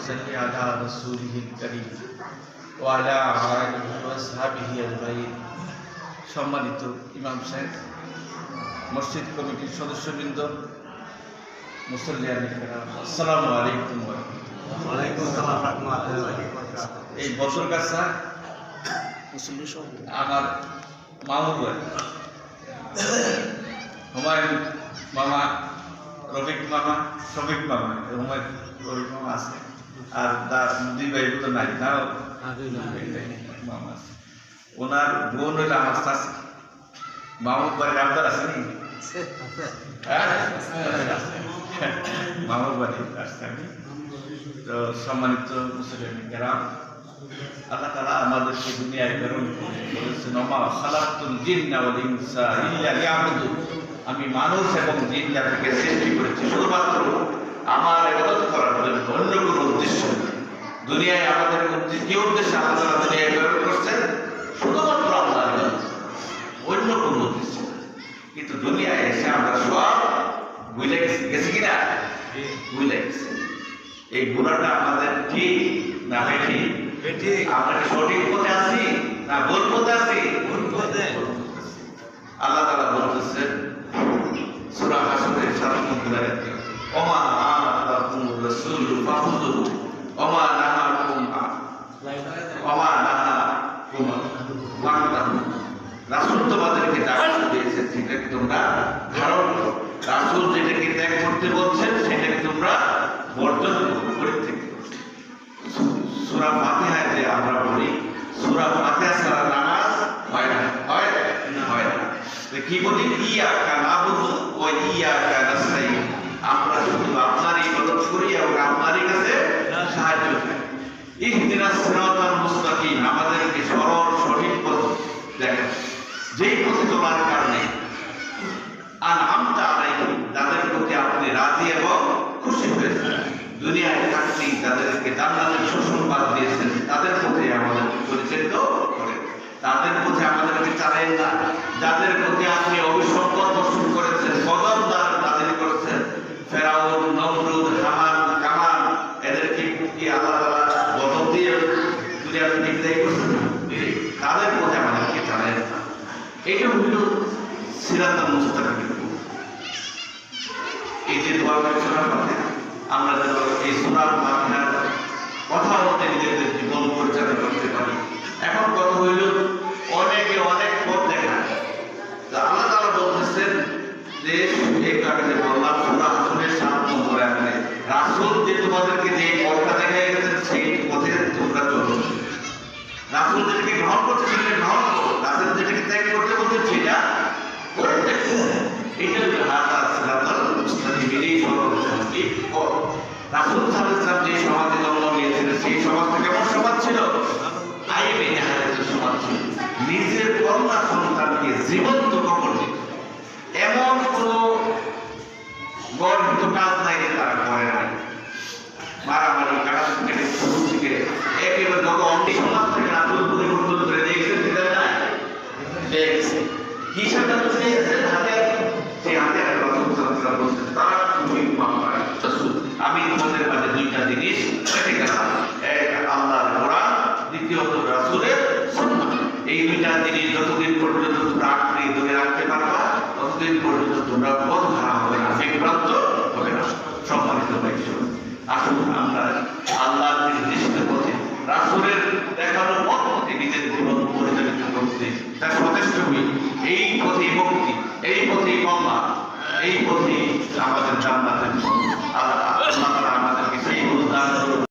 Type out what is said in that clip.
صل على رسوله الكريم وعلى آله وأصحابه أجمعين। সম্মানিত ইমাম সাহেব, মসজিদ কমিটির সদস্যবৃন্দ, মুসল্লিয়ান কিরাম, আসসালামু আলাইকুম ওয়া রাহমাতুল্লাহ। ওয়া আলাইকুম আসসালাম ওয়া রাহমাতুল্লাহি ওয়া বারাকাতুহু। এই বছরগাছা আমার মামুর বাড়ি, হুমায়ুন মামা, রফিক মামা, শফিক মামা, হুমায়ুন রফিক মামা আছে, আর তার দুই ভাই তো নাই না, মামা আছে। ওনার বোন হইলে আমার চাষি, মামুর বাড়ির আবদার আছে নি, মামুর বাড়ি আসছে আমি। তো সম্মানিত মুসলিম কেরাম, আল্লাহ তাআলা আমাদেরকে দুনিয়ায় প্রেরণ করে বলেছেন, ওমা খালাকতুল জিন্না ওয়াল ইনসা ইল্লা লিয়াবুদুন, আমি মানুষ এবং জিন জাতিকে সৃষ্টি করেছি শুধুমাত্র আমার ইবাদত করার জন্য, অন্য কোনো উদ্দেশ্য নেই। দুনিয়ায় আমাদের কি উদ্দেশ্যে আল্লাহ তাআলা দুনিয়ায় প্রেরণ করছেন? শুধুমাত্র আল্লাহর ইবাদত, অন্য কোনো উদ্দেশ্য নেই। কিন্তু দুনিয়ায় এসে আমরা সব ভুলে গেছি কিনা? ভুলে গেছি। এই গুণাটা আমাদের ঠিক না বেঠিক? আমরা সঠিক পথে আছি না ভুল পথে আছি? ভুল পথে। আল্লাহ তাআলা বলতেছেন সূরা হাসরের 7 নম্বর আয়াতে, ওমা আতাকুমুর রাসূল ফাখুযুহু ওমা নাহাকুম আনহু, রাসূল তোমাদেরকে যা দিয়েছেন সেটাকে তোমরা ধারণ করো, রাসূল যেটাকে ত্যাগ করতে বলছেন সেটাকে তোমরা বর্জন করে থেকে। সূরা ফাতিহা যে আমরা পড়ি, সূরা ফাতিহা ছাড়া নামাজ হয় না, হয় না, হয় না। কি বলি? ইয়াকা নাবুদু ওয়া ইয়াকা নাস্তাইন, আমরা শুধু আপনারই ইবাদত করি এবং আপনারই কাছে সাহায্য চাই। ইহদিনাস সিরাতাল মুস্তাকিম, আমাদেরকে সরল সঠিক পথ দেখান, যেই পথে চলার কারণে আনআমতা আলাইহিম, যাদের প্রতি আপনি রাজি এবং খুশি হয়েছেন, দুনিয়ায় থাকতেই তাদেরকে জান্নাতের সুসংবাদ দিয়েছেন, তাদের পথে আমাদের পরিচালিত করেন, তাদের পথে আমাদেরকে চালান না। যাদের প্রতি আপনি অভিসম্পদ বর্ষণ করেছেন, গজব নাযিল করেছেন, ফেরাউন, নমরুদ, হামান, কামান, এদেরকে কি আল্লাহ তাআলা গজব দিয়ে দুনিয়া থেকে বিদায় করেছেন? তাদের পথে আমাদেরকে চালান না। এটা হইল সিরাতাল মুস্তাকিম। এই যে দোয়া সূরা ফাতিহা, আমরা যেন এই সূরা ফাতিহার কথা মতে নিজেদের জীবন পরিচালনা করতে পারি। এখন কথা হইল, অনেকে অনেক পথ দেখায়। আল্লাহ তাআলা বলতেছেন যে এই কারণে বললাম সূরা হাসরের 7 নম্বর আয়াতে, রাসূল যে তোমাদেরকে যে পথটা দেখাই গেছেন সেই পথে তোমরা চলো। রাসূল যেটাকে গ্রহণ করছে সেটা গ্রহণ করো, রাসূল যেটাকে ত্যাগ করতে বলছে সেটা করতে। এটা হলো হাদা সিরাতাল মুস্তাকিম, এই সরল সঠিক পথ। রাসূল সাল্লাল্লাহু আলাইহি ওয়াসাল্লাম যে সমাজে জন্ম নিয়েছিলেন সেই সমাজটা কেমন সমাজ ছিল? আইবে জাহালের সমাজ ছিল। নিজের কন্যা সন্তানকে জীবন্ত কবর দিত, এমন কোনো গর্বিত কাজ নাই যে তারা করে নাই। মারামারি, কাটাকাটি শুরু থেকে একেবারে যত অন্যায় সমাজ থেকে রাসূল পরিবর্তন করে দিয়েছেন, সেটা নাই দেখছে কি সাধারণ দিয়েছেন হাতে, সেই হাতে রাসূল সাল্লাল্লাহু আলাইহি ওয়াসাল্লাম বলছেন, তারা তুমি মামলা রাসূল, আমি তোমাদের মাঝে দুইটা জিনিস রেখে গেলাম, এক আল্লাহর কোরআন, দ্বিতীয়ত রাসূলের সুন্নাহ। এই দুইটা জিনিস যতদিন পর্যন্ত তোমরা আঁকড়ে ধরে রাখতে পারবা ততদিন পর্যন্ত তোমরা পথ হারা হবে না, বিভ্রান্ত হবে না। সম্মানিত ভাই, আসুন আমরা আল্লাহর নির্দিষ্ট পথে, রাসূলের দেখানো পথ মতে নিজের জীবন পরিচালিত করতে যথেষ্ট হই। এই পথে মুক্তি, এই পথে কল্যাণ, এই পথে